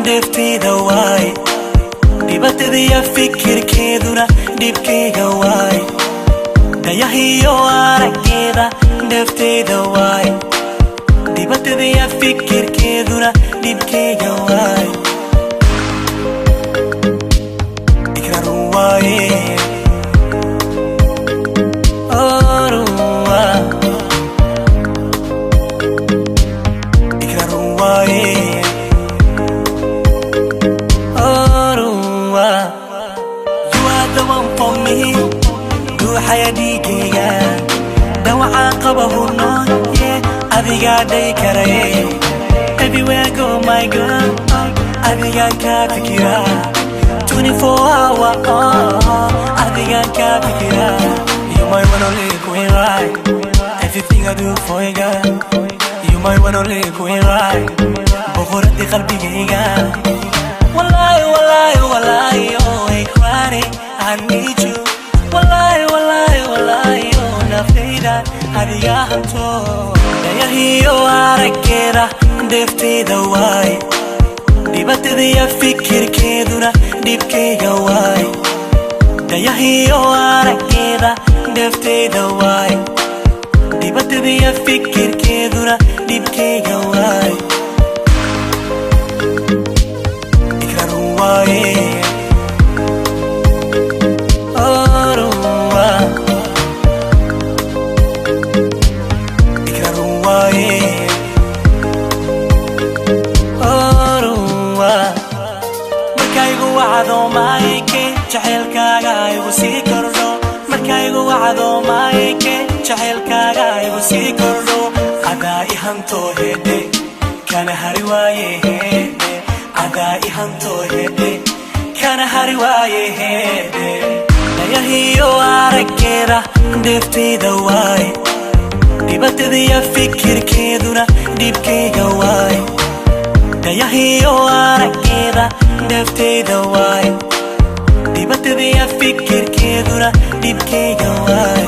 deftida waay dhibaatadiya fikirkeeduna dhibkayga waay dayahiyo araggeeda deftida waay dhibaatadiya fikirkeeduna dhibkayga waay ikraru waaye adiga day karaye everywhere go my girl adiga ka fikira 24 hour adiga ka fikira you might wanna live queen right everything I do for you girl you might wanna live queen right بغرد قلبي والله والله والله oh hey crying I need you والله والله والله oh nafida adiga hanto dayahiyo araggeeda deftida waay dhibaatadiya fikirkeeduna dhibkayga waay dayahiyo araggeeda deftida waay dhibaatadiya fikirkeeduna dhibkayga waay ikraru waaye jacaylkaaga igu sii kordho markaygu wacdo maayke jacaylkaaga igu sii kordho adaa i hanto hedhe kana hari waaye hedhe adaa i hanto hedhe kana hari waaye hedhe dayahiyo araggeeda deftida waay dhibaatadiya fikirkeeduna dhibkayga waay dayahiyo araggeeda deftida waay dhibaatadiya fikirkeeduna dhibkayga waay